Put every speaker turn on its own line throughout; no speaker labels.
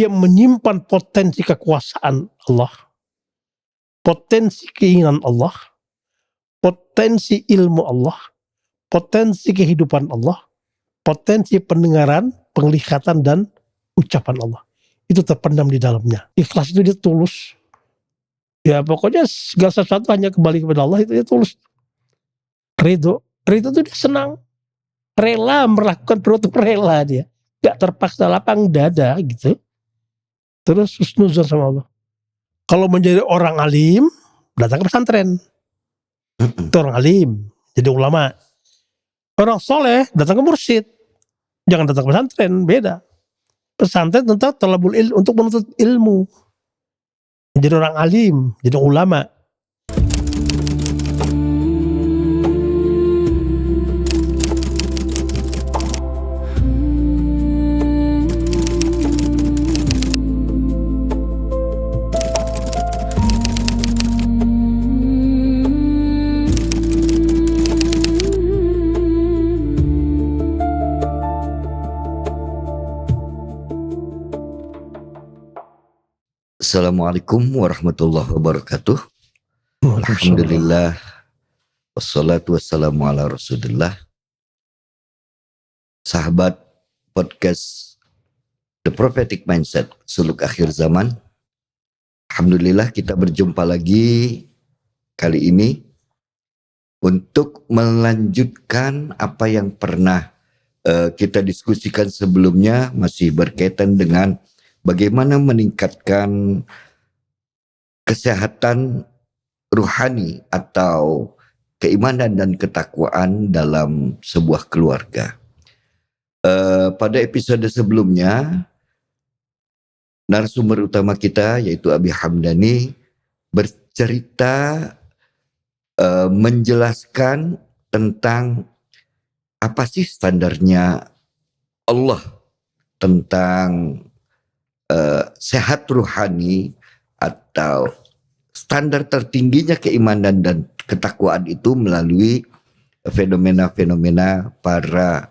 dia menyimpan potensi kekuasaan Allah, potensi keinginan Allah, potensi ilmu Allah, potensi kehidupan Allah, potensi pendengaran, penglihatan, dan ucapan Allah. Itu terpendam di dalamnya. Ikhlas itu dia tulus. Ya pokoknya segala sesuatu hanya kembali kepada Allah, itu dia tulus. Ridho itu dia senang. Rela melakukan perbuatan, rela dia. Gak terpaksa, lapang dada gitu. Terus husnuzon sama Allah. Kalau menjadi orang alim, datang ke pesantren. Itu orang alim, jadi ulama. Orang soleh, datang ke mursyid. Jangan datang ke pesantren, beda. Pesantren tentang talabul ilmu, untuk menuntut ilmu. Jadi orang alim, jadi ulama.
Assalamualaikum warahmatullahi wabarakatuh. Alhamdulillah, wassalatu wassalamu ala rasulillah. Sahabat podcast The Prophetic Mindset, suluk akhir zaman. Alhamdulillah kita berjumpa lagi kali ini untuk melanjutkan apa yang pernah kita diskusikan sebelumnya, masih berkaitan dengan bagaimana meningkatkan kesehatan ruhani atau keimanan dan ketakwaan dalam sebuah keluarga. Pada episode sebelumnya, narasumber utama kita yaitu Abi Hamdani bercerita menjelaskan tentang apa sih standarnya Allah tentang sehat ruhani atau standar tertingginya keimanan dan ketakwaan itu melalui fenomena-fenomena para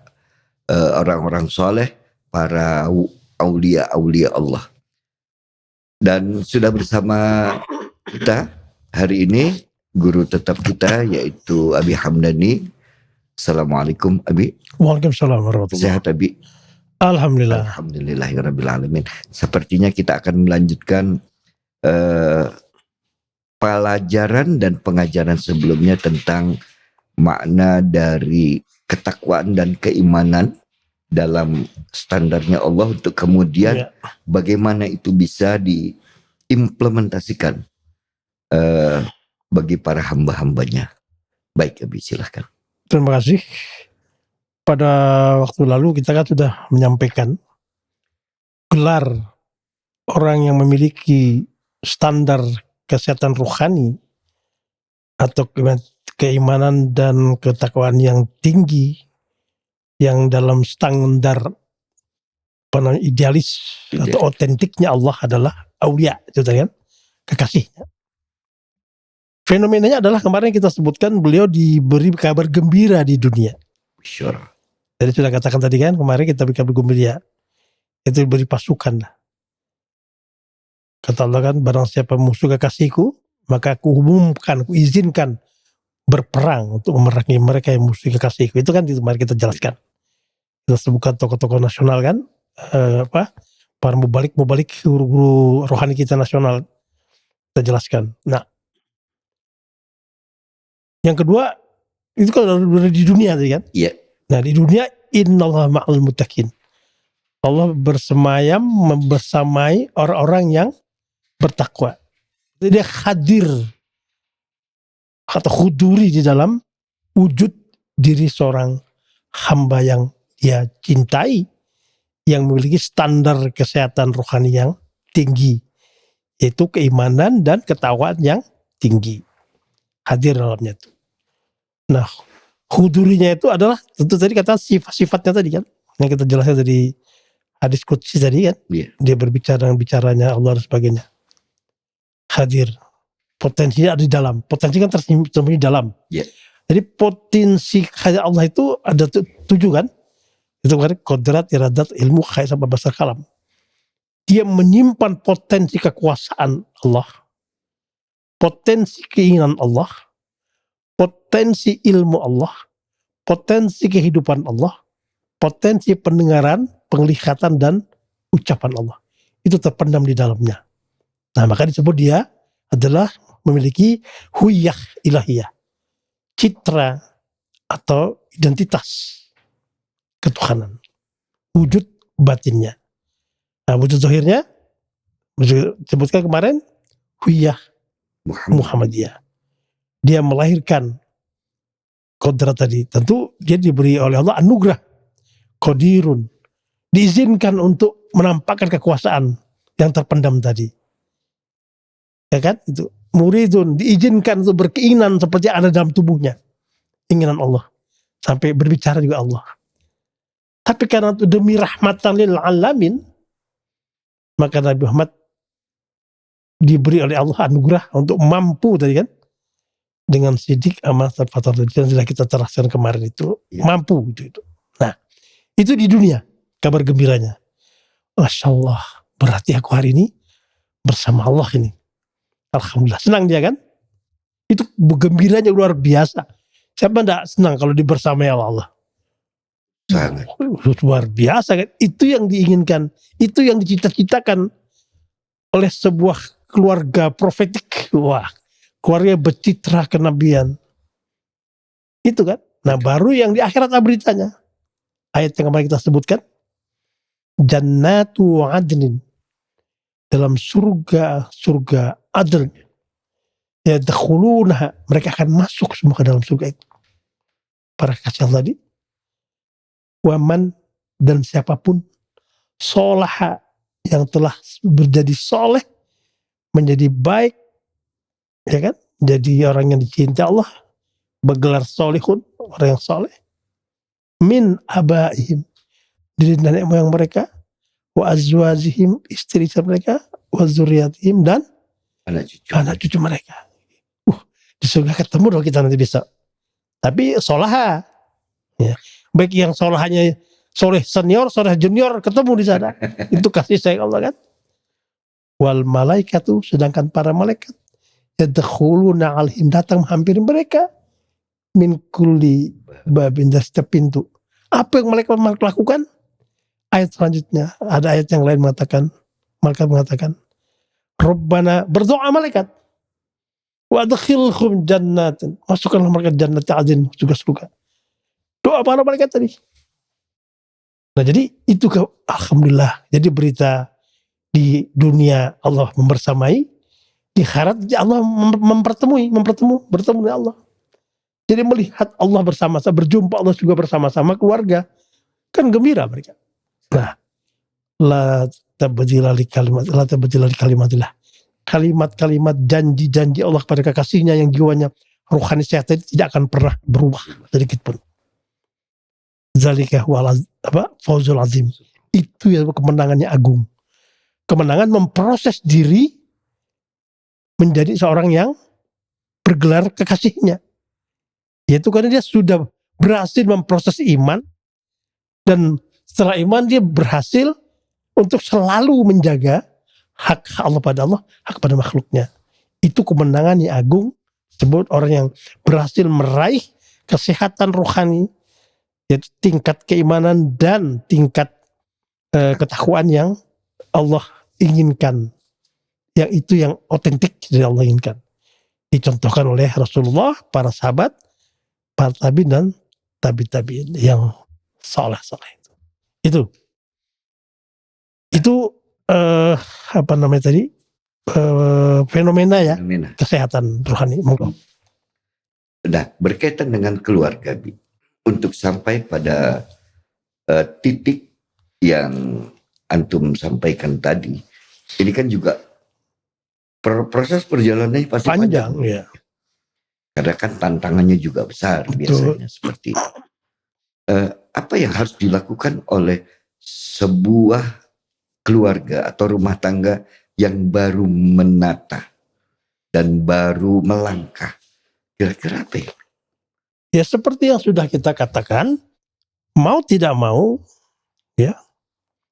orang-orang soleh, para aulia-aulia Allah. Dan sudah bersama kita hari ini guru tetap kita yaitu Abi Hamdani. Assalamualaikum Abi.
Waalaikumsalam warahmatullahi wabarakatuh.
Sehat Abi?
Alhamdulillah.
Alhamdulillahirabbil alamin. Sepertinya kita akan melanjutkan pelajaran dan pengajaran sebelumnya tentang makna dari ketakwaan dan keimanan dalam standarnya Allah untuk kemudian bagaimana itu bisa diimplementasikan bagi para hamba-hambanya. Baik Abi, silahkan.
Terima kasih. Pada waktu lalu kita kan sudah menyampaikan gelar orang yang memiliki standar kesehatan rohani atau keimanan dan ketakwaan yang tinggi, yang dalam standar idealis atau otentiknya Allah adalah aulia, itu kan, kekasihnya. Fenomenanya adalah kemarin kita sebutkan beliau diberi kabar gembira di dunia.
Sure.
Jadi sudah katakan tadi kan, kemarin kita berikan gembira, itu diberi pasukan lah. Kata Allah kan, barang siapa musuh kekasihku, maka aku umumkan, aku izinkan berperang untuk memerangi mereka yang musuh kekasihku. Itu kan kemarin kita jelaskan. Kita sebutkan tokoh-tokoh nasional kan, para mubalik guru-guru rohani kita nasional, kita jelaskan. Nah, yang kedua itu kalau di dunia tadi kan.
Iya.
Nah di dunia innallaha ma'al muttaqin. Allah bersamai orang-orang yang bertakwa. Jadi dia hadir atau huduri di dalam wujud diri seorang hamba yang dia cintai, yang memiliki standar kesehatan rohani yang tinggi, yaitu keimanan dan ketakwaan yang tinggi. Hadir dalamnya itu. Nah, hudurinya itu adalah tentu tadi kata sifat-sifatnya tadi kan, yang kita jelaskan dari hadis qudsi tadi kan, dia berbicara dengan bicaranya Allah dan sebagainya. Hadir, potensinya ada di dalam, potensi kan tersembunyi di dalam. Jadi potensi khayat Allah itu ada 7 kan, itu kan kodrat, iradat, ilmu, khayat, sampai basar kalam. dia menyimpan potensi kekuasaan Allah, potensi keinginan Allah, potensi ilmu Allah, potensi kehidupan Allah, potensi pendengaran, penglihatan, dan ucapan Allah. Itu terpendam di dalamnya. Nah, maka disebut dia adalah memiliki huyah ilahiyah, citra atau identitas ketuhanan, wujud batinnya. Nah, wujud zahirnya disebutkan kemarin huyah Muhammadiyah. Dia melahirkan kodrat tadi. Tentu dia diberi oleh Allah anugerah qadirun, diizinkan untuk menampakkan kekuasaan yang terpendam tadi. Ya kan? Itu muridun, diizinkan untuk berkeinginan seperti yang ada dalam tubuhnya. Inginan Allah. Sampai berbicara juga Allah. Tapi karena itu demi rahmatan lil alamin, maka Nabi Muhammad diberi oleh Allah anugerah untuk mampu tadi kan, dengan sidik amanat fatar yang sudah kita teraskan kemarin itu, mampu itu. Nah, itu di dunia kabar gembiranya. Masya Allah, berarti aku hari ini bersama Allah ini. Alhamdulillah, senang dia kan? Itu gembiranya luar biasa. Siapa tidak senang kalau dibersamai Allah?
Sangat.
Luar biasa kan? Itu yang diinginkan, itu yang dicita-citakan oleh sebuah keluarga profetik. Wah, keluarga bercitra kenabian. Itu kan? Nah, baru yang di akhirat beritanya. Ayat yang kemarin kita sebutkan, Jannatu adnin, dalam surga adn, yadkhulunaha, mereka akan masuk semua ke dalam surga itu. Para kasih Allah tadi, waman, dan siapapun, solaha, yang telah menjadi soleh, menjadi baik, ya kan, jadi orang yang dicintai Allah, bergelar solihun, orang yang soleh, min abaihim, dari nenek moyang mereka, wa azwajihim, istri mereka, wa zuriyatihim, dan anak cucu mereka. Di surga ketemu dong kita nanti besok. Tapi solaha, ya. Baik yang solahnya soleh senior, soleh junior ketemu di sana. Itu kasih sayang Allah kan. Wal malaikatu, sedangkan para malaikat yadkhuluna alaihim, datang menghampiri mereka min kulli babin, dari setiap pintu. Apa yang malaikat lakukan? Ayat selanjutnya, ada ayat yang lain mengatakan, malaikat mengatakan, Rabbana, berdoa malaikat, wa adkhilhum jannatin, masukkanlah mereka jannat adn, juga surga. Doa para malaikat tadi. Nah, jadi itu alhamdulillah. Jadi berita di dunia Allah membersamai, di akhirat Allah bertemu dengan Allah. Jadi melihat Allah bersama-sama, berjumpa Allah juga bersama-sama keluarga, kan gembira mereka. Nah, la tabdila li kalimatillah. Kalimat-kalimat janji-janji Allah kepada kekasihnya yang jiwanya rohani sehat itu tidak akan pernah berubah sedikit pun. Zalika huwal fawzul azim. Itu yang kemenangannya agung. Kemenangan memproses diri menjadi seorang yang bergelar kekasihnya. Yaitu karena dia sudah berhasil memproses iman, dan setelah iman dia berhasil untuk selalu menjaga hak Allah pada Allah, hak pada makhluknya. Itu kemenangan yang agung, disebut orang yang berhasil meraih kesehatan rohani, yaitu tingkat keimanan dan tingkat ketakwaan yang Allah inginkan, yang itu yang otentik dari Allah inginkan. Dicontohkan oleh Rasulullah, para sahabat, para tabi'in dan tabi'in yang saleh itu. Itu apa namanya tadi, fenomena ya, kesehatan rohani.
Nah, berkaitan dengan keluarga, untuk sampai pada titik yang antum sampaikan tadi, ini kan juga proses perjalanannya pasti panjang
ya.
Karena kan tantangannya juga besar. Betul. Biasanya seperti itu. Apa yang harus dilakukan oleh sebuah keluarga atau rumah tangga yang baru menata dan baru melangkah? Kira-kira apa ya?
Ya seperti yang sudah kita katakan, mau tidak mau, ya.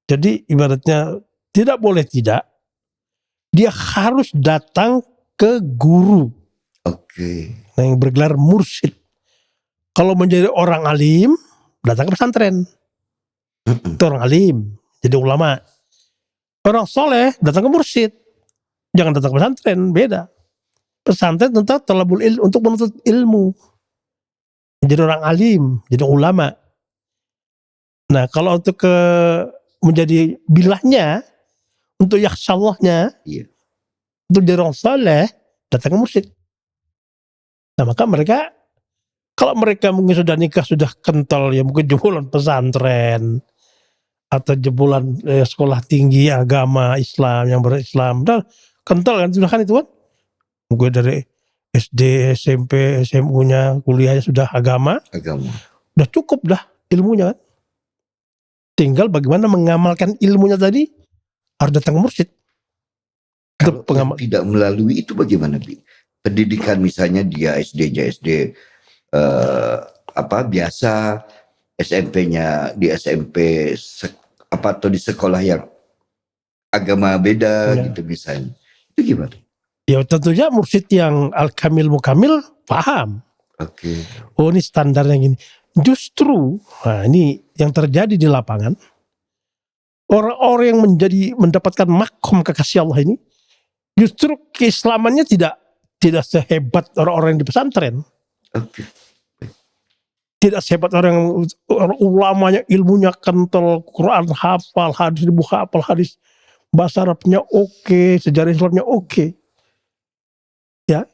Jadi ibaratnya tidak boleh tidak, dia harus datang ke guru.
Oke.
Nah, yang bergelar mursyid. Kalau menjadi orang alim, datang ke pesantren. Itu orang alim, jadi ulama. Orang soleh, datang ke mursyid. Jangan datang ke pesantren, beda. Pesantren tentang talabul ilm, untuk menuntut ilmu. Jadi orang alim, jadi ulama. Nah, kalau untuk menjadi bilahnya, untuk yakhsyallahnya,
Iya.
untuk jadi orang soleh, datang ke mursyid. Nah, maka mereka, kalau mereka mungkin sudah nikah, sudah kental, ya mungkin jebolan pesantren, atau jebolan sekolah tinggi agama Islam, yang berislam, dan kental kan, sudah kan itu kan. Mungkin dari SD, SMP, SMU-nya, kuliahnya sudah agama, udah cukup dah ilmunya kan. Tinggal bagaimana mengamalkan ilmunya tadi, harus datang ke mursyid.
Kalau tidak melalui itu bagaimana, Bi? Pendidikan misalnya dia SD-nya SD biasa, SMP-nya di SMP atau di sekolah yang agama beda gitu misalnya. Itu gimana?
Ya tentunya mursyid yang al-kamil mukamil paham.
Oke.
Oh, ini standarnya gini. Justru, nah ini yang terjadi di lapangan, orang-orang yang mendapatkan makom kekasih Allah ini, justru keislamannya tidak sehebat orang-orang yang di pesantren.
Oke.
Tidak sehebat orang ulamanya, ilmunya kental, Quran hafal, hadis hafal, hadis bahasa Arabnya oke, sejarah Islamnya oke, ya,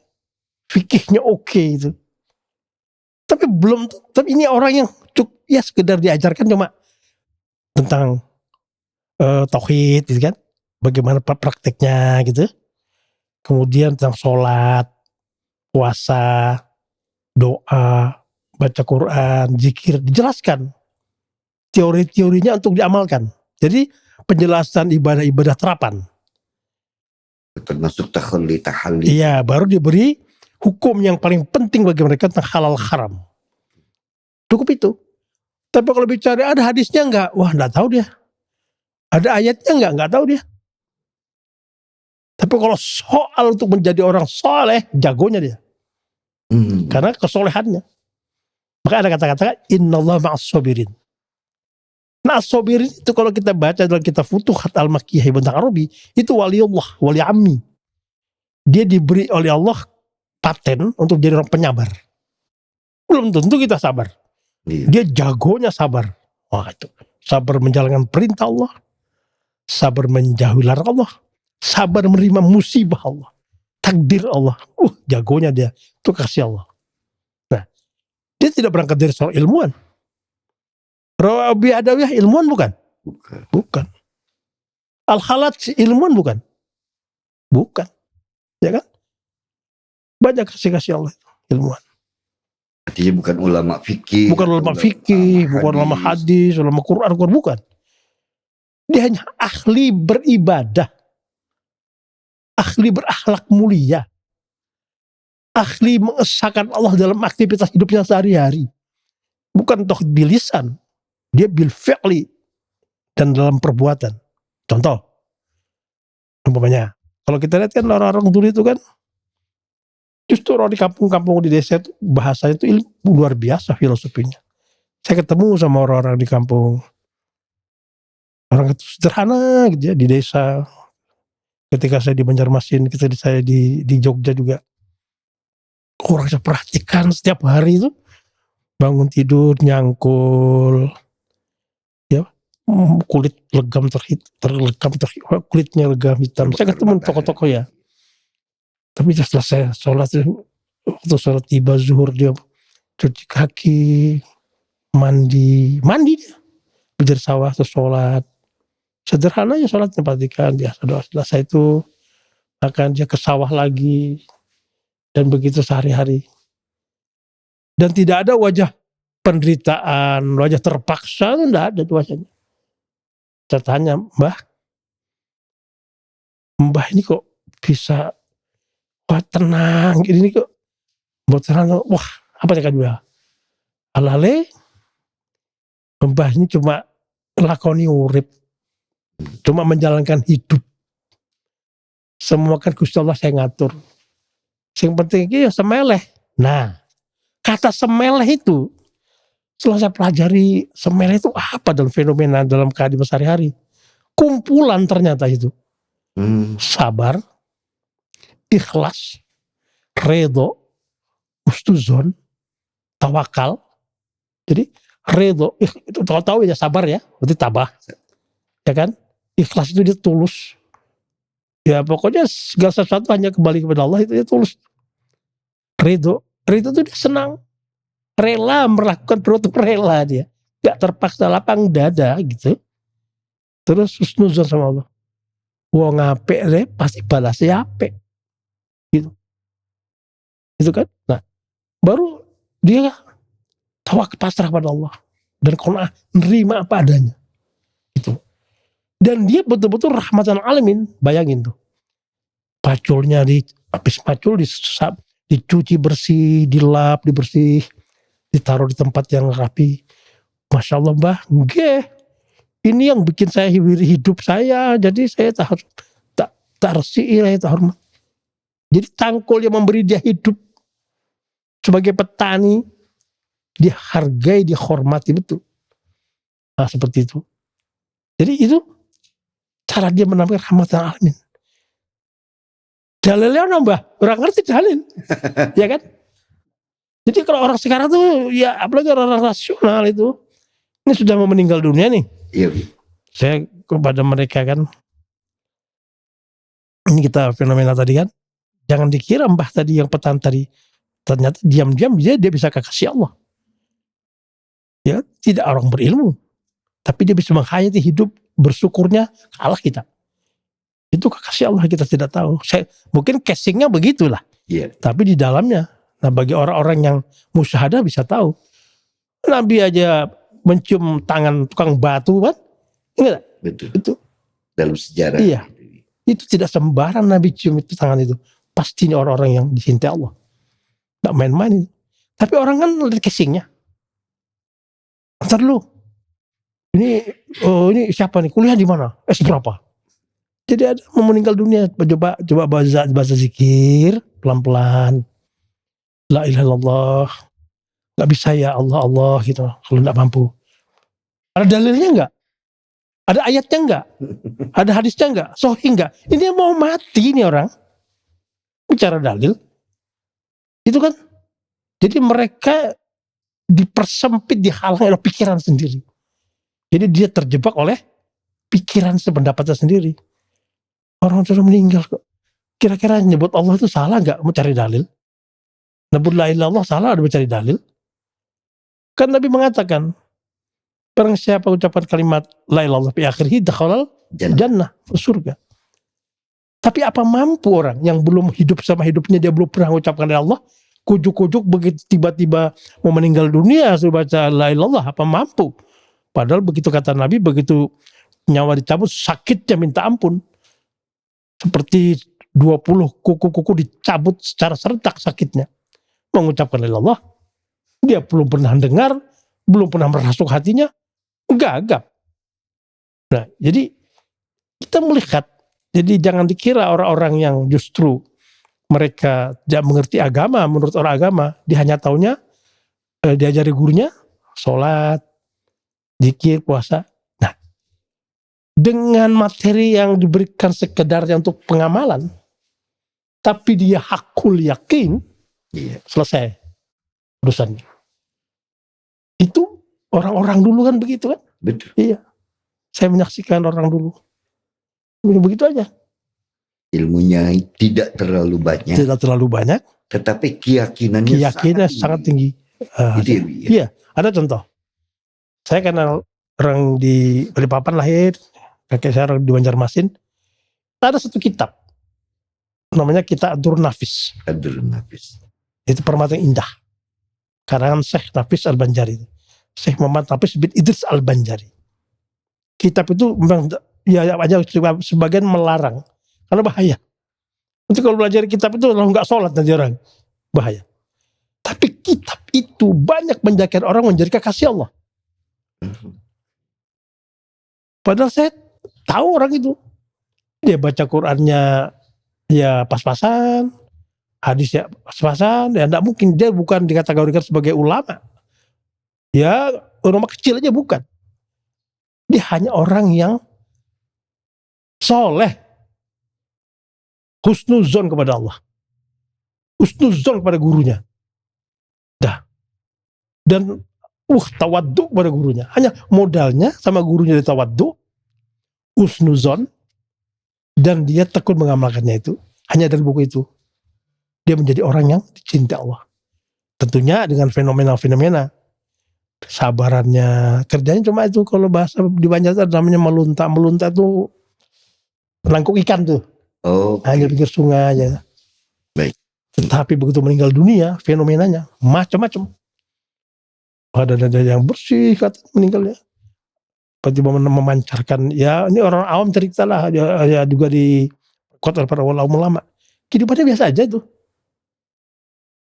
fikihnya oke itu. Tapi ini orang yang cukup ya sekedar diajarkan cuma tentang tauhid gitu kan, bagaimana prakteknya gitu. Kemudian tentang sholat, puasa, doa, baca Quran, zikir, dijelaskan teori-teorinya untuk diamalkan. Jadi penjelasan ibadah-ibadah terapan.
Termasuk tahalli.
Iya, baru diberi hukum yang paling penting bagi mereka tentang halal haram. Cukup itu. Tapi kalau bicara ada hadisnya enggak, wah enggak tahu dia. Ada ayatnya enggak tahu dia. Tapi kalau soal untuk menjadi orang soleh, jagonya dia. Karena kesolehannya. Maka ada kata-kata innallaha ma'as sabirin. Nah, as-sabirin itu kalau kita baca dalam kitab Futuhat Al-Makkiyah Ibn Arabi, itu waliullah, wali ammi. Dia diberi oleh Allah paten untuk jadi orang penyabar. Belum tentu kita sabar. Dia jagonya sabar. Wah, itu sabar menjalankan perintah Allah, sabar menjauhi larangan Allah, sabar menerima musibah Allah, takdir Allah. Jagonya dia, itu kasih Allah. Nah, dia tidak berangkat dari seorang ilmuwan. Rabi Adawiyah ilmuwan bukan? Bukan. Al-Khalat ilmuwan bukan? Bukan. Ya kan? Banyak kasih Allah ilmuwan.
Artinya bukan ulama fikih.
Bukan ulama fikih, bukan ulama hadis, ulama Quran, bukan. Dia hanya ahli beribadah. Ahli berakhlak mulia. Ahli mengesahkan Allah dalam aktivitas hidupnya sehari-hari. Bukan tauhid bilisan. Dia bil fi'li dan dalam perbuatan. Contoh, umpamanya, kalau kita lihat kan orang-orang dulu itu kan, justru orang di kampung-kampung di desa itu bahasanya itu luar biasa filosofinya. Saya ketemu sama orang-orang di kampung, orang itu sederhana gitu ya di desa. Ketika saya di Banjarmasin, ketika saya di Jogja juga, orang saya perhatikan setiap hari itu bangun tidur nyangkul, ya, kulit legam kulitnya legam hitam. Saya ketemu tokoh-tokoh ya. Tapi setelah saya sholat, waktu sholat tiba zuhur dia cuci kaki, mandi dia, belajar sawah terus sholat. Sederhana aja sholatnya, perhatikan biasa doa. Selesai itu akan dia ke sawah lagi, dan begitu sehari-hari. Dan tidak ada wajah penderitaan, wajah terpaksa, itu tidak ada wajahnya. Saya tanya, Mbah ini kok bisa tenang ini kok, buat tenang. Wah, apa ya kan dia? Alale, Mbah ini cuma lakoni urip, Cuma menjalankan hidup. Semua kan Gusti Allah saya ngatur. Yang penting ya semeleh. Nah, kata semeleh itu setelah saya pelajari semeleh itu apa dalam fenomena dalam kehidupan sehari-hari. Kumpulan ternyata itu. Sabar, ikhlas, redho, ustuzon, tawakal. Jadi redho itu tahu ya sabar ya, berarti tabah. Ya kan? Ikhlas itu dia tulus. Ya pokoknya segala sesuatu hanya kembali kepada Allah, itu dia tulus. Ridho itu dia senang, rela melakukan perut rela dia, gak terpaksa, lapang dada gitu. Terus husnuzon sama Allah, wong apik deh pasti balasnya apik gitu. Itu kan. Nah baru dia tawakal pasrah pada Allah dan qanaah, nerima apa adanya gitu. Dan dia betul-betul rahmatan alamin. Bayangin tuh, paculnya habis pacul dicuci bersih, dilap, dibersih, ditaruh di tempat yang rapi. Masya Allah Mbah, nggih, ini yang bikin saya hidup saya, jadi saya tak resih, tak hormat. Jadi tangkul yang memberi dia hidup sebagai petani, dihargai, dihormati betul. Nah seperti itu. Jadi itu cara dia menampilkan rahmatan alamin. Dalilnya nambah, orang ngerti dalil, ya kan? Jadi kalau orang sekarang tuh, ya apalagi orang rasional itu, ini sudah mau meninggal dunia nih.
Iya.
Saya kepada mereka kan, ini kita fenomena tadi kan, jangan dikira Mbah tadi yang petani tadi, ternyata diam-diam dia bisa kekasih Allah. Ya, tidak orang berilmu, tapi dia bisa menghayati hidup, bersyukurnya kalah kita. Itu kekasih Allah, kita tidak tahu. Mungkin casingnya begitulah.
Yeah.
Tapi di dalamnya, nah bagi orang-orang yang musyahadah bisa tahu. Nabi aja mencium tangan tukang batu kan? Enggak?
Betul.
Itu
dalam sejarah.
Iya. Itu tidak sembarang Nabi cium itu tangan itu. Pastinya orang-orang yang dicintai Allah. Enggak main-main itu. Tapi orang kan lihat casingnya. Ntar dulu. Ini siapa nih? Kuliah di mana? Berapa? Jadi ada mau meninggal dunia, coba baca zikir pelan-pelan. La ilaha illallah. Enggak bisa ya Allah gitu. Kalau enggak mampu. Ada dalilnya enggak? Ada ayatnya enggak? Ada hadisnya enggak? Sahih enggak? Ini mau mati nih orang. Bicara dalil. Itu kan. Jadi mereka dipersempit, dihalangi oleh pikiran sendiri. Jadi dia terjebak oleh pikiran sependapatnya sendiri. Orang sudah meninggal kok. Kira-kira nyebut Allah itu salah enggak mencari dalil? Nyebut la ilaha illallah salah ada mencari dalil? Kan Nabi mengatakan, barang siapa ucapan kalimat la ilaha illallah fi akhirih dakhalal jannah, surga. Tapi apa mampu orang yang belum hidup sama hidupnya, dia belum pernah mengucapkan la ilaha illallah, kujuk-kujuk begitu tiba-tiba mau meninggal dunia suruh baca la ilaha illallah, apa mampu? Padahal begitu kata Nabi, begitu nyawa dicabut sakitnya minta ampun. Seperti 20 kuku-kuku dicabut secara serentak sakitnya. Mengucapkan la ilaha illallah, dia belum pernah dengar, belum pernah merasuk hatinya, gagap. Nah, jadi kita melihat, jadi jangan dikira orang-orang yang justru mereka tidak mengerti agama, menurut orang agama, dia hanya taunya diajari gurunya sholat, zikir, puasa. Nah, dengan materi yang diberikan sekedarnya untuk pengamalan, tapi dia hakul yakin, selesai urusannya. Itu orang-orang dulu kan begitu kan?
Betul.
Iya. Saya menyaksikan orang dulu. Begitu aja.
Ilmunya tidak terlalu banyak.
Tidak terlalu banyak.
Tetapi keyakinannya
sangat tinggi. Iya, ada contoh. Saya kenal orang di Balikpapan lahir, kakek saya orang di Banjarmasin. Ada satu kitab. Namanya Kitab Ad-Durrun Nafis.
Ad-Durrun Nafis.
Itu permata yang indah. Karangan Syekh Nafis Al-Banjari. Syekh Muhammad Nafis bin Idris Al-Banjari. Kitab itu memang ya aja sebagian melarang karena bahaya. Nanti kalau belajar kitab itu kalau nggak sholat nanti orang bahaya. Tapi kitab itu banyak menjadikan orang menjadi kekasih Allah. Padahal saya tahu orang itu. Dia baca Qur'annya ya pas-pasan, hadis ya pas-pasan, ya enggak mungkin dia bukan dikategorikan sebagai ulama. Ya ulama kecil aja bukan. Dia hanya orang yang soleh, husnuzon kepada Allah, husnuzon kepada gurunya. Dah. Dan tawaddu kepada gurunya. Hanya modalnya sama gurunya di tawaddu, husnuzon, dan dia tekun mengamalkannya itu. Hanya dari buku itu. Dia menjadi orang yang dicintai Allah. Tentunya dengan fenomena-fenomena. Sabarannya, kerjanya cuma itu. Kalau bahasa di Banjar namanya melunta. Melunta itu melangkuk ikan tuh. Hanya pinggir sungai aja.
Baik.
Tetapi begitu meninggal dunia, fenomenanya macam-macam. Ada yang bersih kata meninggalnya. Tiba-tiba memancarkan, ya ini orang awam cerita lah, ya juga di kota para ulama. Kehidupannya biasa aja tuh.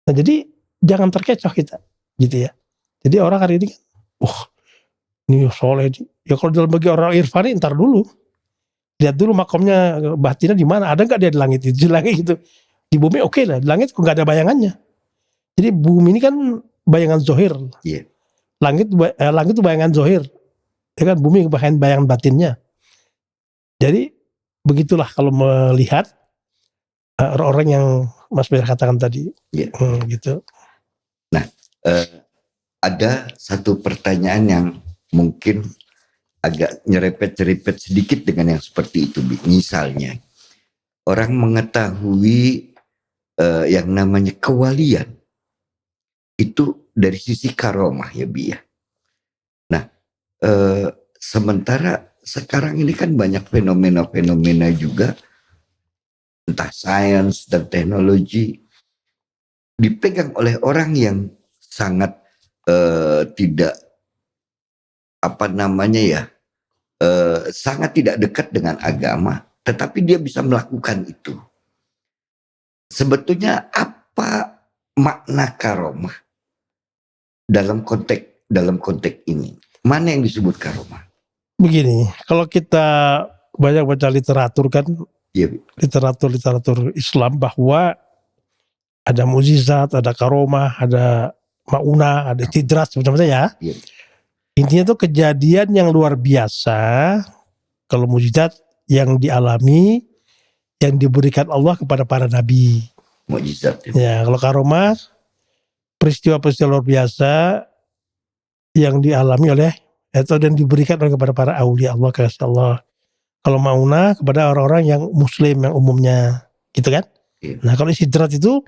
Nah jadi jangan terkecoh kita, gitu ya. Jadi orang hari ini kan, ini soleh. Ya kalau dalam bagi orang irfani ntar dulu. Lihat dulu makomnya batinnya di mana. Ada nggak dia di langit itu? Di langit gitu. Di bumi oke lah. Di langit kok nggak ada bayangannya. Jadi bumi ini kan bayangan zohir.
Yeah.
Langit itu bayangan zohir. Ya kan bumi bayangan batinnya. Jadi begitulah kalau melihat orang-orang yang Mas Ber katakan tadi.
Yeah.
Gitu.
Nah, ada satu pertanyaan yang mungkin agak nyerepet-nyerepet sedikit dengan yang seperti itu. Misalnya, orang mengetahui yang namanya kewalian itu dari sisi karomah ya Bi ya. Nah, sementara sekarang ini kan banyak fenomena-fenomena juga, entah sains dan teknologi dipegang oleh orang yang sangat tidak sangat tidak dekat dengan agama, tetapi dia bisa melakukan itu. Sebetulnya apa makna karomah dalam konteks ini? Mana yang disebut karomah?
Begini, kalau kita banyak baca literatur kan,
ya,
literatur Islam bahwa ada mukjizat, ada karomah, ada maunah, ada istidrat macam-macam ya.
Ya.
Intinya itu kejadian yang luar biasa. Kalau mukjizat yang dialami, yang diberikan Allah kepada para nabi.
Mukjizat.
Ya, kalau karomah, peristiwa-peristiwa luar biasa yang dialami oleh atau dan diberikan kepada para aulia Allah, kasih Allah. Kalau maunah kepada orang-orang yang muslim yang umumnya, gitu kan?
Ya.
Nah, kalau istidrat itu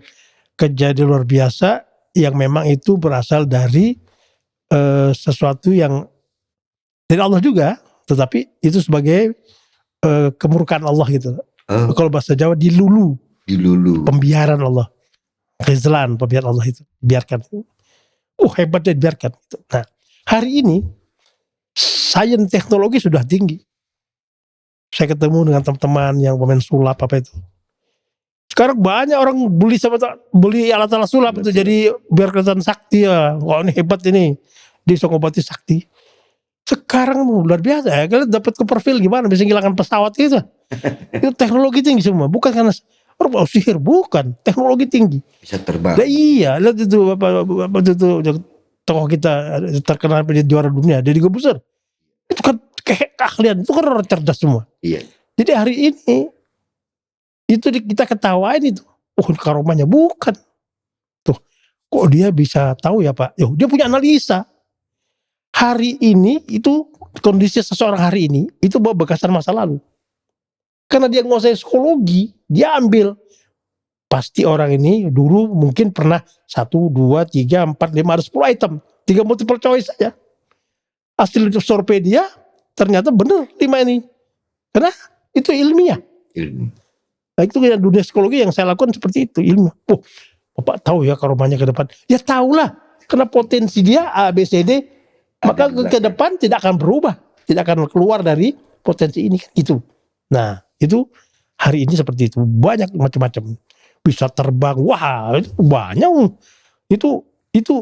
kejadian luar biasa yang memang itu berasal dari sesuatu yang dari Allah juga, tetapi itu sebagai kemurkaan Allah gitu. Kalau bahasa Jawa dilulu. Pembiaran Allah. Khizlan, pembiaran Allah itu. Biarkan. Hebat dia biarkan. Gitu. Nah, hari ini sains teknologi sudah tinggi. Saya ketemu dengan teman-teman yang pemain sulap apa itu. Sekarang banyak orang beli alat-alat sulap itu jadi biar kelihatan sakti ya. Wah ini hebat ini. Dia bisa ngobati sakti. Sekarang luar biasa ya. Kalian dapat Copperfield gimana bisa ngilangkan pesawat gitu. Itu teknologi tinggi semua. Bukan karena sihir, bukan. Teknologi tinggi.
Bisa terbang.
Nah, iya, lihat itu apa itu tokoh kita terkenal menjadi juara dunia, Deddy Corbuzier. Itu kan keahlian, itu kan orang cerdas semua.
Iya.
Jadi hari ini itu kita ketawain itu. Karomahnya bukan. Tuh, kok dia bisa tahu ya Pak? Dia punya analisa. Hari ini itu kondisi seseorang hari ini itu bawa bekasan masa lalu. Karena dia nguasai psikologi, dia ambil pasti orang ini dulu mungkin pernah 1, 2, 3, 4, 5, ada 10 item, 3 multiple choice saja. Hasil survei dia ternyata benar 5 ini. Karena itu ilmiah. Nah, itu dunia psikologi yang saya lakukan seperti itu, ilmiah. Bapak tahu ya karomahnya ke depan? Ya tahulah, karena potensi dia A, B, C, D. Maka ke depan tidak akan berubah, tidak akan keluar dari potensi ini gitu. Nah, itu hari ini seperti itu, banyak macam-macam. Bisa terbang, wah itu banyak. Itu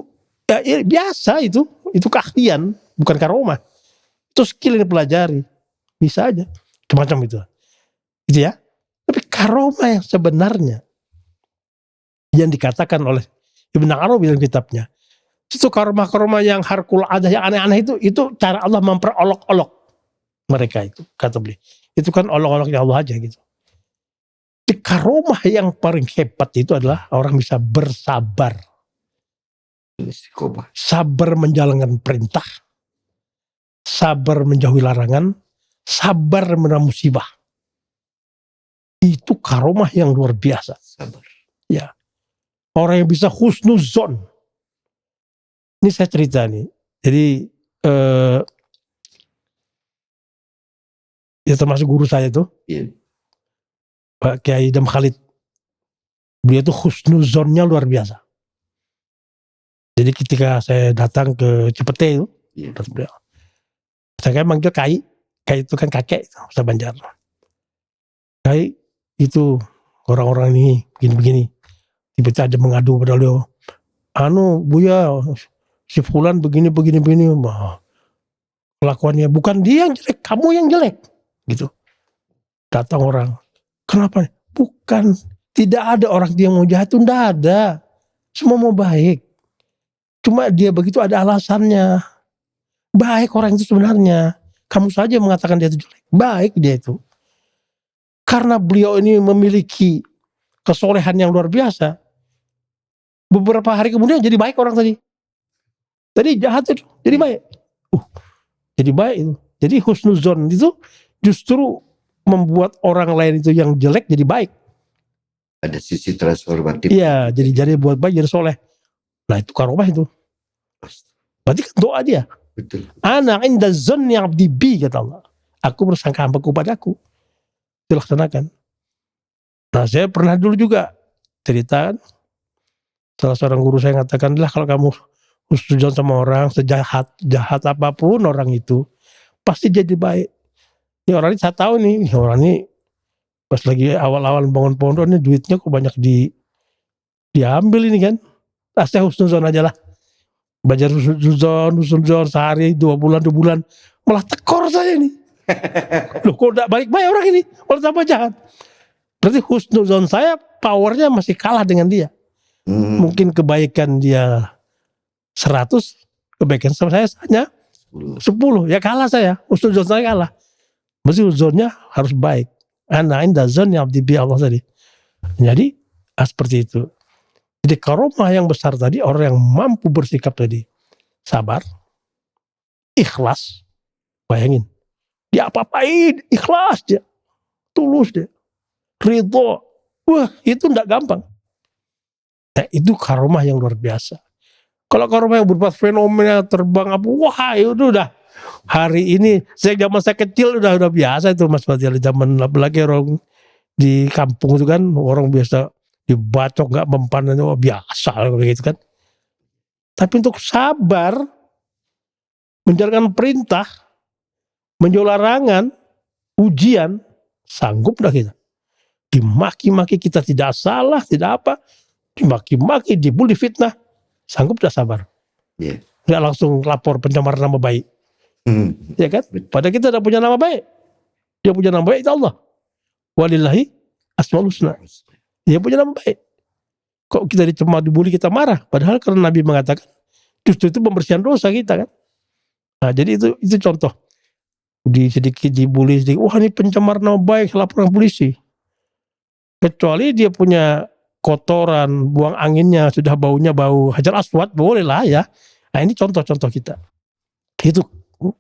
ya, biasa itu keahlian, bukan karomah. Itu skill yang dipelajari, bisa aja. Semacam itu. Gitu ya. Tapi karomah yang sebenarnya yang dikatakan oleh Ibn Arabi dalam kitabnya, itu karomah-karomah yang harkul adah, yang aneh-aneh itu cara Allah memperolok-olok mereka itu, kata beliau. Itu kan olok-oloknya Allah aja gitu. Di karomah yang paling hebat itu adalah orang bisa bersabar.
Istiqomah.
Sabar menjalankan perintah, sabar menjauhi larangan, sabar menerima musibah. Itu karomah yang luar biasa.
Sabar.
Ya. Orang yang bisa husnuzon. Ini saya cerita nih. Jadi ya termasuk guru saya tuh,
Iya.
Pak Kiai Idam Khalid. Beliau tuh husnuzonnya luar biasa. Jadi ketika saya datang ke Cipete itu,
Iya.
beliau, saya kan manggil Kai. Kai itu kan kakek, bahasa Banjar. Kai itu orang-orang ini begini-begini. Tiba-tiba ada mengadu pada beliau. Buya, si Fulan begini-begini. Kelakuannya bukan dia yang jelek, kamu yang jelek. Gitu. Datang orang. Kenapa? Bukan. Tidak ada orang yang mau jahat itu, tidak ada. Semua mau baik. Cuma dia begitu ada alasannya. Baik orang itu sebenarnya. Kamu saja mengatakan dia itu jelek. Baik dia itu. Karena beliau ini memiliki kesolehan yang luar biasa. Beberapa hari kemudian jadi baik orang tadi. Tadi jahat itu, jadi baik. Jadi baik itu. Jadi husnuzon itu justru membuat orang lain itu yang jelek jadi baik.
Ada sisi transformatif.
Iya, jadi buat baik, jadi soleh. Nah itu karomah itu. Berarti kan doa dia.
Betul.
Ana inda zonni abdi bi, kata Allah. Aku bersangka hambaku padaku. Dilaksanakan. Nah saya pernah dulu juga cerita, salah seorang guru saya mengatakan, lah kalau kamu husnuzon sama orang, jahat apapun orang itu, pasti jadi baik. Ini orang ini saya tahu nih, orang ini pas lagi awal-awal bangun pondok ini duitnya kok banyak diambil ini kan. Saya husnuzon aja lah. Belajar husnuzon sehari, 2 bulan, malah tekor saya ini. Loh kok udah baik-baik orang ini, malah tambah jahat. Berarti husnuzon saya powernya masih kalah dengan dia. Mungkin kebaikan dia 100, kebaikan sama saya hanya 10. Ya kalah saya, husnuzon saya kalah. Mesti husnuzonnya harus baik. Ana inda zonni abdi bi, Allah tadi. Jadi seperti itu. Jadi karomah yang besar tadi, orang yang mampu bersikap tadi sabar, ikhlas. Bayangin, dia apa-apain ikhlas dia, tulus dia, ridho. Wah itu tidak gampang. Nah, itu karomah yang luar biasa. Kalau karomah yang berupa fenomena terbang apa, wah itu udah hari ini. Zaman saya kecil udah biasa itu Mas Fadil. Zaman apalagi orang di kampung itu kan orang biasa dibacok nggak mempan itu biasa begitu kan. Tapi untuk sabar menjalankan perintah, menjauhi larangan, ujian, sanggup dah kita. Dimaki-maki kita tidak salah, tidak apa, dimaki-maki, dibully, fitnah, sanggup dah sabar.
Yeah.
Nggak langsung lapor pencemaran nama baik. Ya kan? Padahal kita tidak punya nama baik. Dia punya nama baik itu Allah. Walillahi asmaul husna. Dia punya nama baik. Kok kita dicemar, dibully, kita marah? Padahal karena Nabi mengatakan justru itu pembersihan dosa kita kan. Nah jadi itu contoh. Sedikit dibully, sedikit, wah ini pencemar nama baik, laporan polisi. Kecuali dia punya kotoran, buang anginnya, sudah baunya bau hajar aswad, boleh lah ya. Nah ini contoh-contoh kita. Itu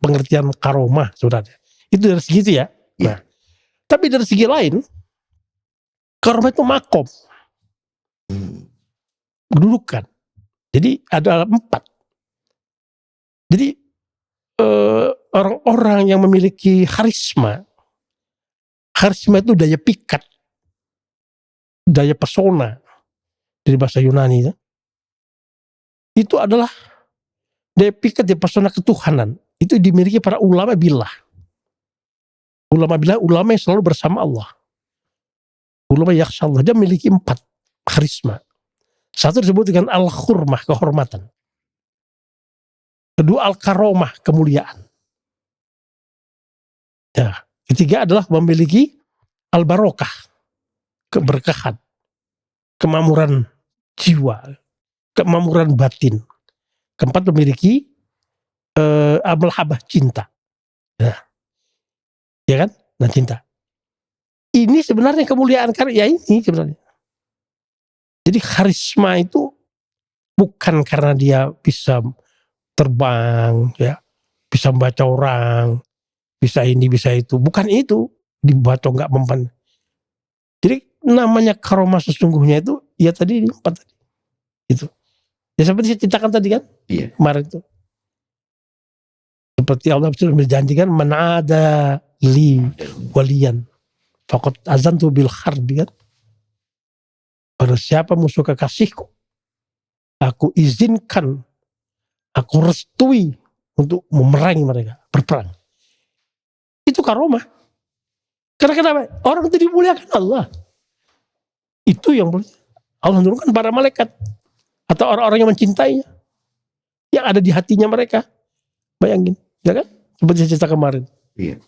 pengertian karomah sebenarnya. Itu dari segi itu ya. Nah, tapi dari segi lain, karomah itu makom. Kedudukan. Jadi ada 4. Jadi orang-orang yang memiliki karisma itu daya pikat, daya pesona dari bahasa Yunani itu adalah daya pikat, daya pesona ketuhanan. Itu dimiliki para ulama billah. Ulama billah, ulama yang selalu bersama Allah. Ulama yakhsha Allah, dia memiliki 4 karisma. Satu disebut dengan al-khurmah, kehormatan. Kedua al-karomah, kemuliaan. Ya, Ketiga adalah memiliki al-barokah, keberkahan, kemakmuran jiwa, kemakmuran batin. Keempat, memiliki amal-habah cinta. Nah, ya kan? Nah, cinta. Ini sebenarnya kemuliaan karya ini sebenarnya. Jadi karisma itu bukan karena dia bisa terbang, ya, bisa membaca orang, bisa ini, bisa itu. Bukan itu, dibaca nggak mempan. Jadi namanya karomah sesungguhnya itu, ya tadi 4 tadi. Itu. Ya seperti saya ceritakan tadi kan, kemarin itu. Seperti Allah sudah berjanjikan, man ada li waliyan faqad azantu bil harbi kan. Pada siapa musuh kekasihku, aku izinkan, aku restui untuk memerangi mereka, berperang. Itu karomah. Karena kenapa? Orang itu dimuliakan Allah. Itu yang boleh. Allah menurunkan para malaikat atau orang-orang yang mencintainya, yang ada di hatinya mereka. Bayangin, ya kan? Seperti saya cerita kemarin.
Iya.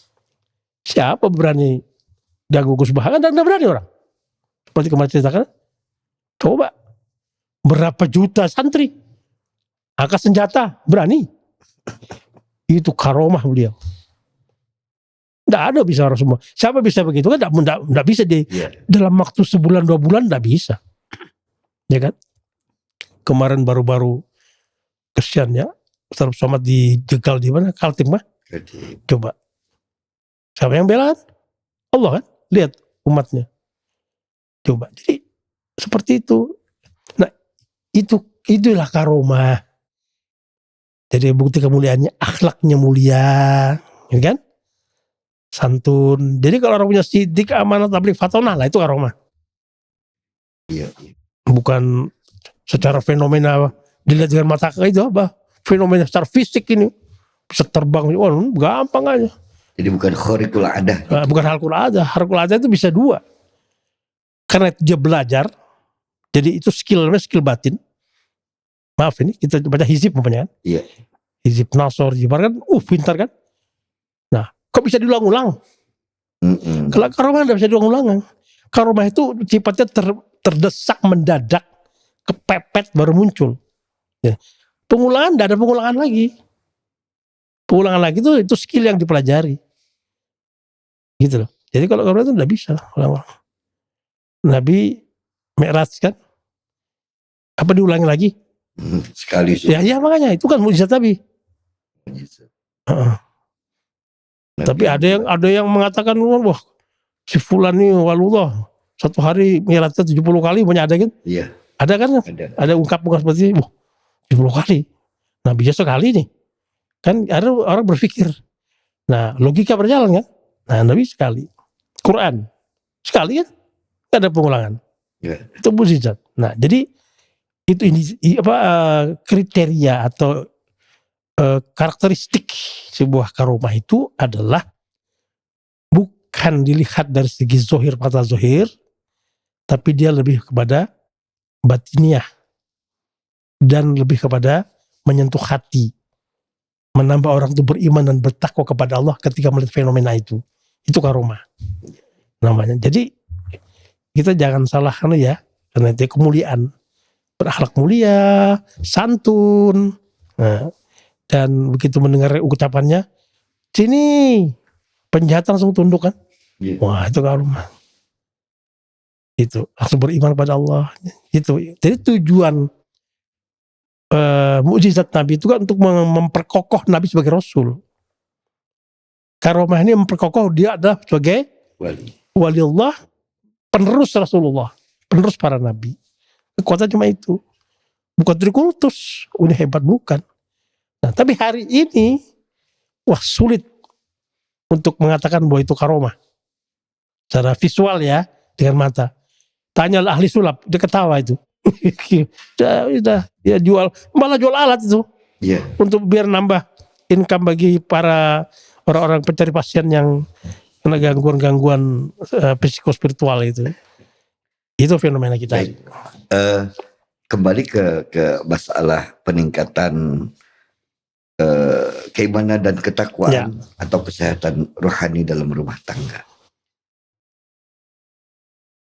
Siapa berani ganggu Gus Baha? Kan tidak berani orang. Seperti kemarin ceritakan. Coba berapa juta santri angkat senjata berani. Itu karomah beliau. Tidak ada bisa orang semua. Siapa bisa begitu kan? Tidak bisa dalam waktu sebulan 2 bulan tidak bisa. Ya kan? Kemarin baru-baru kesian ya. Ustaz Somad dijegal di mana? Kaltim mah. Coba. Siapa yang bela? Allah kan? Lihat umatnya. Coba. Jadi seperti itu. Nah, itulah karomah. Jadi bukti kemuliaannya, akhlaknya mulia, ya kan? Santun. Jadi kalau orang punya sidik, amanat, tabligh, fatonah lah, itu karomah.
Iya.
Bukan secara fenomena dilihat dengan mata itu apa? Fenomena secara fisik ini bisa terbang, gampang aja.
Jadi bukan khariqul adah.
Bukan halqul adah. Halqul adah itu bisa 2. Karena dia belajar. Jadi itu skill batin. Maaf ini kita baca hizib namanya kan?
Iya.
Hizib Nasor, Jibar kan, pintar kan? Nah, kok bisa diulang-ulang? Kalau karomah tidak bisa diulang-ulang. Karomah itu sifatnya terdesak, mendadak, kepepet baru muncul. Ya. Pengulangan tidak ada pengulangan lagi. Pengulangan lagi itu skill yang dipelajari. Gitu loh. Jadi kalau karomah itu tidak bisa. Nabi Mi'raj kan? Apa diulangi lagi?
Sekali.
Ya makanya itu kan mukjizat Nabi. Tapi ada yang mengatakan, wah si fulan ini walullah 1 hari Mi'rajnya 70 kali, banyak ada kan?
Iya.
Ada kan? Ada ungkap-ungkap seperti itu. 70 kali. Nah bisa sekali nih. Kan ada orang berpikir. Nah logika berjalan kan? Nah Nabi sekali. Quran sekali kan? Tidak ada pengulangan.
Ya.
Itu mukjizat. Nah jadi itu kriteria atau karakteristik sebuah karomah itu adalah bukan dilihat dari segi zohir, mata zohir, tapi dia lebih kepada batiniah dan lebih kepada menyentuh hati, menambah orang itu beriman dan bertakwa kepada Allah ketika melihat fenomena itu karomah namanya. Jadi kita jangan salah ya, karena itu kemuliaan, berakhlak mulia, santun. Nah, dan begitu mendengar ucapannya, sini penjahat langsung tunduk kan?
Yeah.
Wah itu karomah. Itu langsung beriman pada Allah. Itu. Jadi tujuan mukjizat Nabi itu kan untuk memperkokoh Nabi sebagai Rasul. Karomah ini memperkokoh dia adalah sebagai wali Allah, penerus Rasulullah, penerus para Nabi. Kekuatan cuma itu. Bukan trikultus, ini hebat bukan. Nah, tapi hari ini sulit untuk mengatakan bahwa itu karomah. Secara visual ya, dengan mata. Tanyalah ahli sulap, dia ketawa itu. Udah, dia malah jual alat itu.
Yeah.
Untuk biar nambah income bagi para orang-orang pencari pasien yang kena gangguan-gangguan psikospiritual itu. Itu fenomena kita.
Baik. Kembali ke masalah peningkatan keimanan dan
Ya.
ketakwaan atau kesehatan rohani dalam rumah tangga.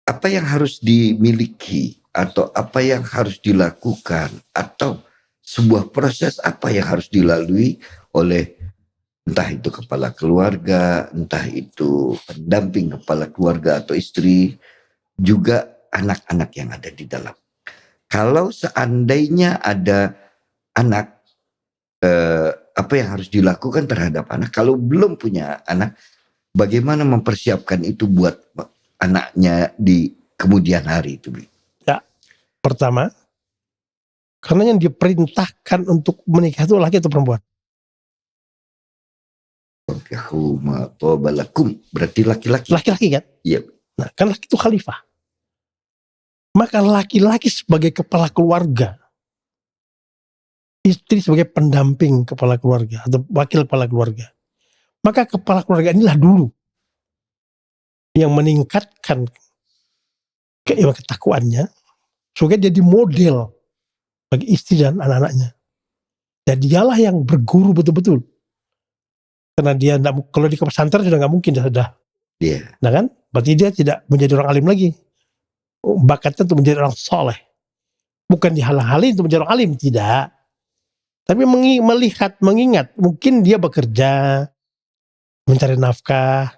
Apa yang harus dimiliki atau apa yang harus dilakukan atau sebuah proses apa yang harus dilalui oleh entah itu kepala keluarga, entah itu pendamping kepala keluarga atau istri, juga anak-anak yang ada di dalam. Kalau seandainya ada anak, apa yang harus dilakukan terhadap anak? Kalau belum punya anak, bagaimana mempersiapkan itu buat anaknya di kemudian hari itu?
Ya, pertama, karena yang diperintahkan untuk menikah itu laki atau perempuan?
Berarti laki-laki.
Laki-laki kan?
Iya.
Nah, kan laki itu khalifah. Maka laki-laki sebagai kepala keluarga, istri sebagai pendamping kepala keluarga atau wakil kepala keluarga. Maka kepala keluarga inilah dulu yang meningkatkan ketakwaannya supaya jadi model bagi istri dan anak-anaknya. Dan dialah yang berguru betul-betul. Karena dia kalau di pesantren sudah nggak mungkin sudah.
Iya.
Nah kan, berarti dia tidak menjadi orang alim lagi. Bakatnya untuk menjadi orang soleh. Bukan dihalang-halangi untuk menjadi orang alim, tidak. Tapi melihat, mengingat, mungkin dia bekerja, mencari nafkah.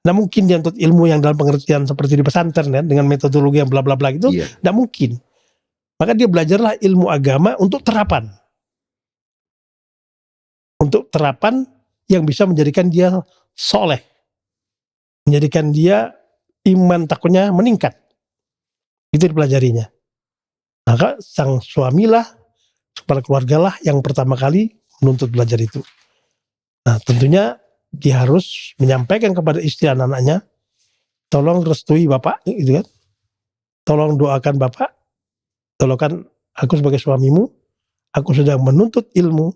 Nah mungkin dia untuk ilmu yang dalam pengertian seperti di pesantren kan, dengan metodologi yang bla bla bla gitu, tidak mungkin. Maka dia belajarlah ilmu agama untuk terapan. Untuk terapan yang bisa menjadikan dia soleh. Menjadikan dia iman takutnya meningkat. Itu dipelajarinya. Maka sang suamilah, kepala keluargalah yang pertama kali menuntut belajar itu. Nah tentunya dia harus menyampaikan kepada istri anak-anaknya, tolong restui bapak, gitu kan. Tolong doakan bapak, tolongkan aku sebagai suamimu, aku sedang menuntut ilmu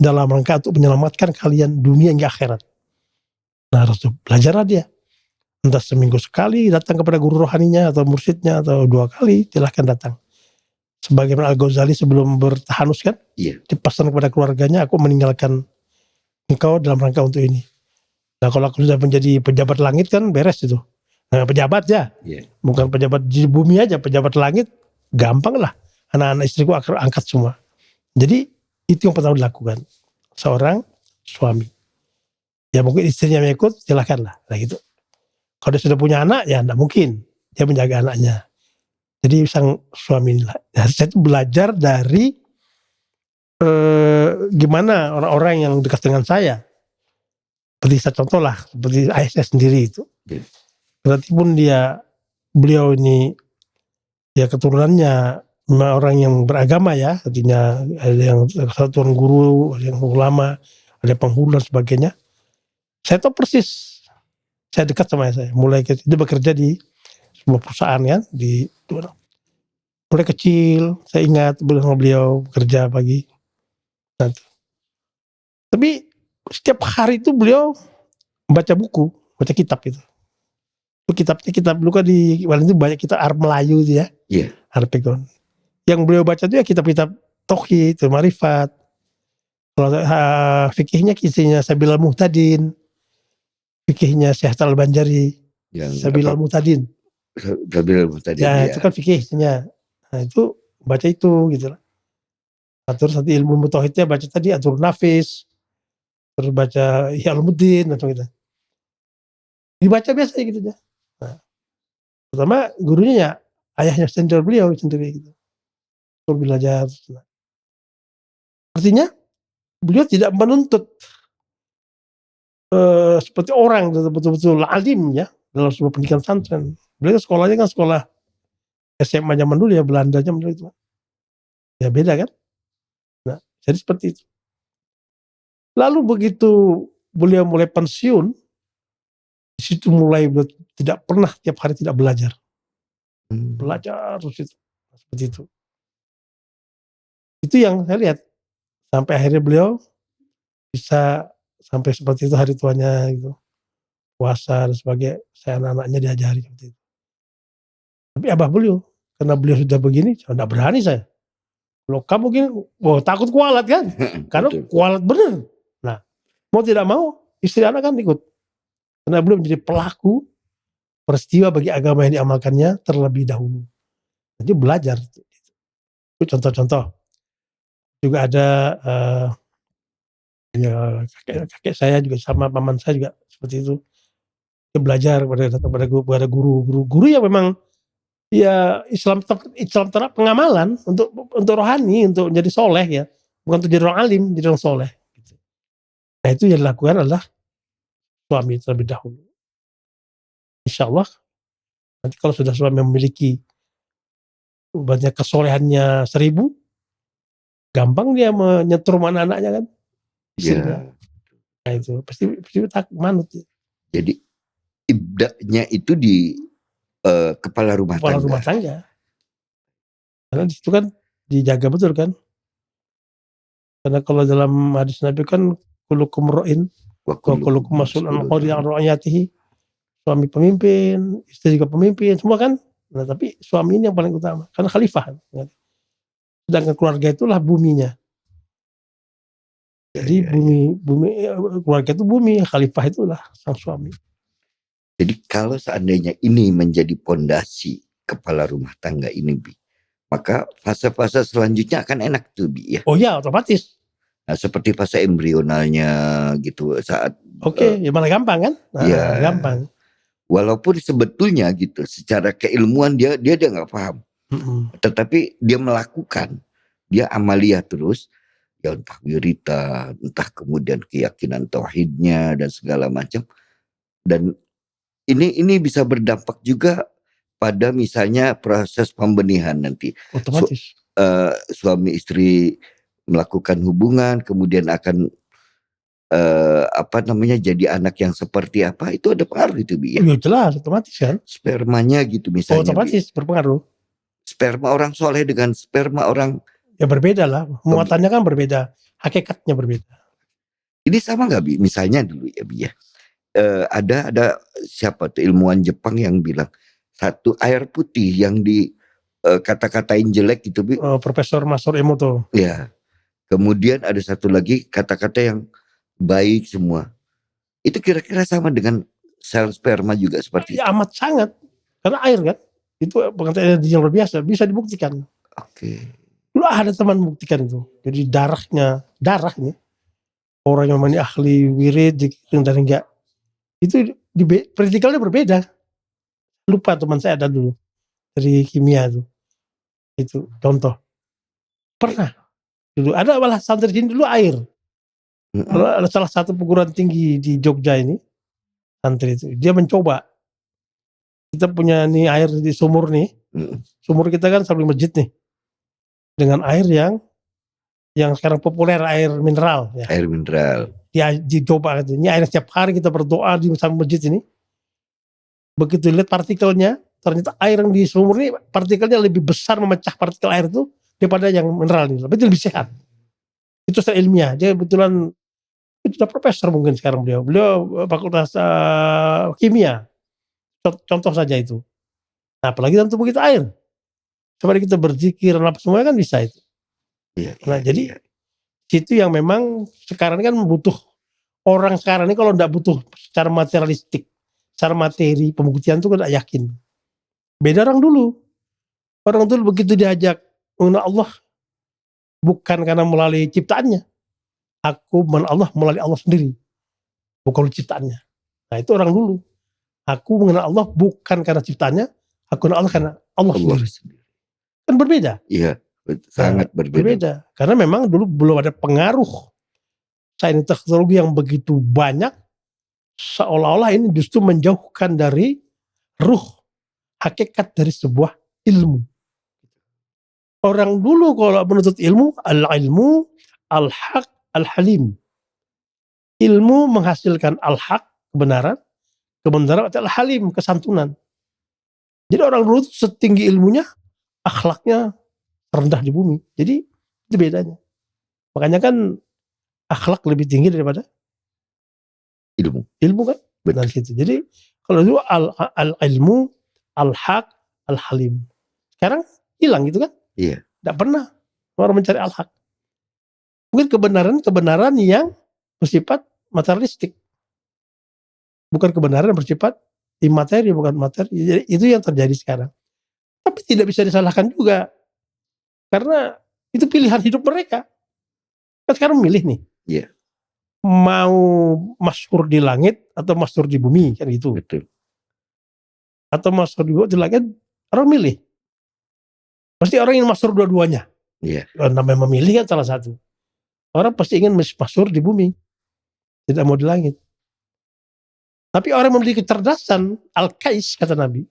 dalam rangka untuk menyelamatkan kalian dunia hingga akhirat. Nah harus belajarlah dia. Entah seminggu sekali datang kepada guru rohaninya atau mursyidnya atau 2 kali, silahkan datang. Sebagaimana Al-Ghazali sebelum bertahanus kan, dipesan kepada keluarganya, aku meninggalkan engkau dalam rangka untuk ini. Nah kalau aku sudah menjadi pejabat langit kan beres itu. Nah, pejabat ya, bukan pejabat di bumi aja, pejabat langit gampang lah. Anak-anak istriku angkat semua. Jadi itu yang pertama dilakukan seorang suami. Ya mungkin istrinya yang ikut, silakanlah. Nah gitu. Kalau dia sudah punya anak, ya tidak mungkin dia menjaga anaknya. Jadi sang suami inilah. Nah, saya itu belajar dari gimana orang-orang yang dekat dengan saya. Seperti saya contoh lah, seperti ayah saya sendiri itu. Berarti pun beliau ini ya keturunannya orang yang beragama ya, artinya ada yang satuan guru, ada yang ulama, ada penghulu dan sebagainya. Saya tahu persis, saya dekat sama saya. Mulai dia bekerja di sebuah perusahaan ya, mulai kecil, saya ingat sama beliau bekerja pagi. Nah, tapi setiap hari itu beliau baca buku, baca kitab itu. Kitab dulu kan di itu banyak kitab Arab Melayu itu ya. Arpekon. Yang beliau baca itu ya kitab-kitab tauhid, marifat. Kalau fikihnya kisahnya Sabil al-Muhtadin. Fikihnya Syekh Al-Banjari. Sabil al-Muhtadin. Ya, itu kan fikihnya. Nah, itu baca itu gitu lah. Terus nanti ilmu tauhidnya baca tadi Atur Nafis. Terus baca Ihya Ulumuddin atau gitu. Dibaca biasa gitu aja. Nah, pertama gurunya ya ayahnya sendiri beliau sendiri gitu. Belajar. Artinya beliau tidak menuntut seperti orang betul-betul alim ya dalam sebuah pendidikan pesantren. Beliau sekolahnya kan sekolah SMA zaman dulu ya, Belanda zaman dulu itu. Ya beda kan. Nah, jadi seperti itu. Lalu begitu beliau mulai pensiun, di situ mulai beliau tidak pernah tiap hari tidak belajar. Belajar terus itu. Seperti itu. Itu yang saya lihat. Sampai akhirnya beliau bisa sampai seperti itu hari tuanya gitu. Puasa dan sebagainya, saya anak-anaknya diajari seperti itu. Tapi abah beliau, karena beliau sudah begini, saya tidak berani saya. Loh, kamu gini, wah takut kualat kan? Karena
Betul.
kualat bener. Nah, mau tidak mau istri anak kan ikut. Karena belum menjadi pelaku peristiwa bagi agama yang diamalkannya terlebih dahulu. Jadi belajar. Itu contoh-contoh. Juga ada ya kakek saya juga sama paman saya juga seperti itu. Dia belajar kepada guru yang memang ya Islam terap pengamalan untuk rohani, untuk menjadi soleh ya, bukan untuk jadi orang alim, jadi orang soleh. Gitu. Nah itu yang dilakukan adalah suami terlebih dahulu. Insya Allah nanti kalau sudah suami memiliki banyak kesolehannya 1000, gampang dia menyetrum anak-anaknya kan, istrinya.
Ya.
Nah itu pasti tak manut. Ya.
Jadi ibda'nya itu di kepala rumah tangga.
Karena di situ kan dijaga betul kan. Karena kalau dalam hadis Nabi kan kulukum ra'in wa kulukum mas'ulun an ra'iyatihi. Suami pemimpin, istri juga pemimpin, semua kan. Nah, tapi suami ini yang paling utama karena khalifah. Sedangkan keluarga itulah buminya. Jadi bumi keluarga itu bumi, khalifah itulah sang suami.
Jadi kalau seandainya ini menjadi pondasi kepala rumah tangga ini, Bi, maka fase-fase selanjutnya akan enak tuh, Bi, ya.
Oh ya, otomatis.
Nah, seperti fase embrionalnya gitu saat
ya malah gampang kan? Nah,
ya,
gampang.
Walaupun sebetulnya gitu secara keilmuan dia nggak paham. Tetapi dia melakukan, dia amalia terus, ya entah wirita, entah kemudian keyakinan tauhidnya dan segala macam. Dan ini bisa berdampak juga pada misalnya proses pembenihan nanti.
Otomatis.
Suami istri melakukan hubungan kemudian akan jadi anak yang seperti apa, itu ada pengaruh itu, Bi, ya?
Ya jelas, otomatis kan.
Spermanya gitu misalnya.
Otomatis berpengaruh.
Sperma orang soleh dengan sperma orang
ya berbeda lah, muatannya kan berbeda, hakikatnya berbeda.
Ini sama nggak, Bi? Misalnya dulu ya, Bi, ya. Ada siapa tuh ilmuwan Jepang yang bilang satu air putih yang di kata-katain jelek gitu, Bi.
Profesor Masaru Emoto.
Ya. Kemudian ada satu lagi kata-kata yang baik semua. Itu kira-kira sama dengan sel sperma juga seperti itu?
Ya amat sangat. Karena air kan, itu pengetahuan energi yang luar biasa, bisa dibuktikan.
Oke.
Dulu ada teman membuktikan itu. Jadi darahnya, orang yang memang ahli wirid, dan enggak, itu praktikalnya berbeda. Lupa teman saya ada dulu dari kimia itu contoh. Pernah dulu ada malah santri sini dulu air. Ada salah satu perguruan tinggi di Jogja ini, santri itu dia mencoba. Kita punya nih air di sumur nih, sumur kita kan samping masjid nih, dengan air yang sekarang populer, air mineral. Ya.
Air mineral.
Dia dicoba, ini air setiap hari kita berdoa di samping masjid ini. Begitu lihat partikelnya, ternyata air yang di sumur ini partikelnya lebih besar memecah partikel air itu daripada yang mineral ini. Tapi itu lebih sehat. Itu secara ilmiah. Dia kebetulan itu sudah profesor mungkin sekarang beliau fakultas kimia. Contoh saja itu. Nah, apalagi dalam tubuh kita air. Coba kita berzikir, apa semuanya kan bisa itu. Jadi itu yang memang sekarang ini kan butuh orang sekarang ini kalau tidak butuh secara materialistik, secara materi pembuktian itu kan tidak yakin. Beda orang dulu. Orang dulu begitu diajak mengenal Allah bukan karena melalui ciptaannya. Aku mengenal Allah melalui Allah sendiri, bukan ciptaannya. Nah itu orang dulu. Aku mengenal Allah bukan karena ciptaannya, aku mengenal Allah karena Allah sendiri. Kan berbeda.
Iya, sangat
berbeda. Karena memang dulu belum ada pengaruh sains teknologi yang begitu banyak, seolah-olah ini justru menjauhkan dari ruh, hakikat dari sebuah ilmu. Orang dulu kalau menuntut ilmu, al-ilmu, al-haq, al-halim. Ilmu menghasilkan al-haq, kebenaran adalah halim, kesantunan. Jadi orang dulu setinggi ilmunya, akhlaknya rendah di bumi. Jadi itu bedanya. Makanya kan akhlak lebih tinggi daripada ilmu kan. Benar gitu. Jadi kalau dulu al-ilmu, al-haq, al-halim. Sekarang hilang gitu kan?
Iya.
Tidak pernah. Orang mencari al-haq. Mungkin kebenaran yang bersifat materialistik. Bukan kebenaran yang bersifat imateri, bukan materi. Jadi itu yang terjadi sekarang. Tapi tidak bisa disalahkan juga. Karena itu pilihan hidup mereka. Kan sekarang milih nih.
Iya.
Mau masyhur di langit atau masyhur di bumi, kan gitu.
Betul.
Atau masyhur di langit, orang milih. Pasti orang ingin masyhur dua-duanya.
Iya.
Namanya memilih kan salah satu. Orang pasti ingin masyhur di bumi. Tidak mau di langit. Tapi orang yang memiliki kecerdasan, al-kais kata Nabi,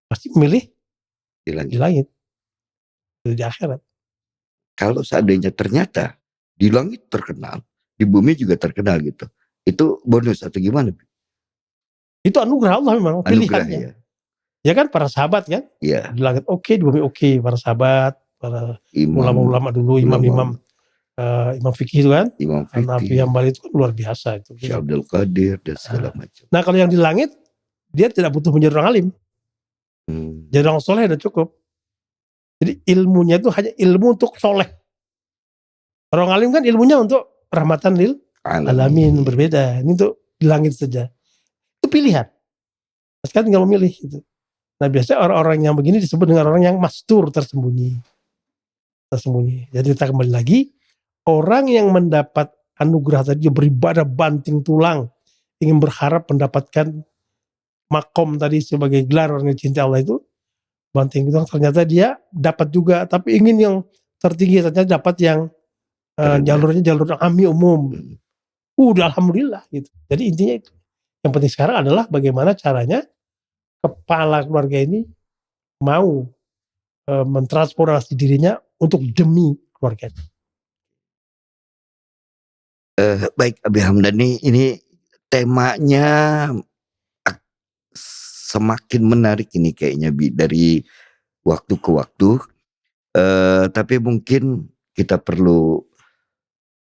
pasti memilih di langit. Di akhirat.
Kalau seandainya ternyata di langit terkenal, di bumi juga terkenal gitu, itu bonus atau gimana?
Itu anugerah Allah memang, pilihannya. Ya kan, para sahabat kan,
ya.
Di langit oke, di bumi oke. Para sahabat, para ulama-ulama dulu, imam-imam, imam fikih itu kan, Nabi Hambal itu kan luar biasa itu.
Syekh Abdul Qadir dan segala macam.
Nah kalau yang di langit, dia tidak butuh menjadi orang alim. Jadi orang soleh udah cukup. Jadi ilmunya itu hanya ilmu untuk soleh. Orang alim kan ilmunya untuk rahmatan lil alamin, berbeda. Ini untuk di langit saja. Itu pilihan. Sekarang tinggal memilih gitu. Nah biasanya orang-orang yang begini disebut dengan orang yang mastur, tersembunyi. Jadi kita kembali lagi, orang yang mendapat anugerah tadi beribadah banting tulang, ingin berharap mendapatkan makom tadi sebagai gelar orang yang cinta Allah itu, banting tulang, ternyata dia dapat juga, tapi ingin yang tertinggi, ternyata dapat yang jalurnya jalur ami umum. Udah alhamdulillah gitu. Jadi intinya itu. Yang penting sekarang adalah bagaimana caranya kepala keluarga ini mau mentransformasi dirinya untuk demi keluarga.
Baik Abi Hamdani, ini temanya semakin menarik ini kayaknya Bi, dari waktu ke waktu. Tapi mungkin kita perlu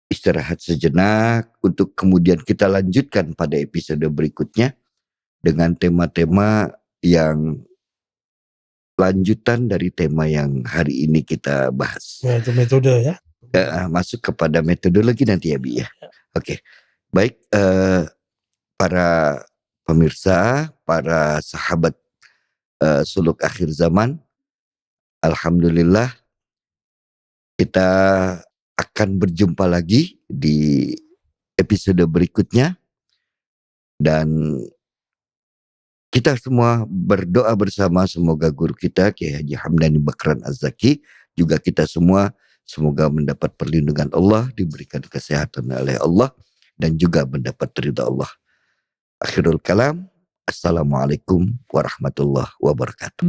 istirahat sejenak untuk kemudian kita lanjutkan pada episode berikutnya dengan tema-tema yang lanjutan dari tema yang hari ini kita bahas.
Ya, itu metode ya.
Masuk kepada metodologi nanti ya Bi ya. Oke. Baik, para pemirsa, para sahabat suluk akhir zaman, alhamdulillah kita akan berjumpa lagi di episode berikutnya, dan kita semua berdoa bersama semoga guru kita Kiai Haji Hamdani Bakran Az-Zaki, juga kita semua semoga mendapat perlindungan Allah, diberikan kesehatan oleh Allah, dan juga mendapat ridha Allah. Akhirul kalam, assalamualaikum warahmatullahi wabarakatuh.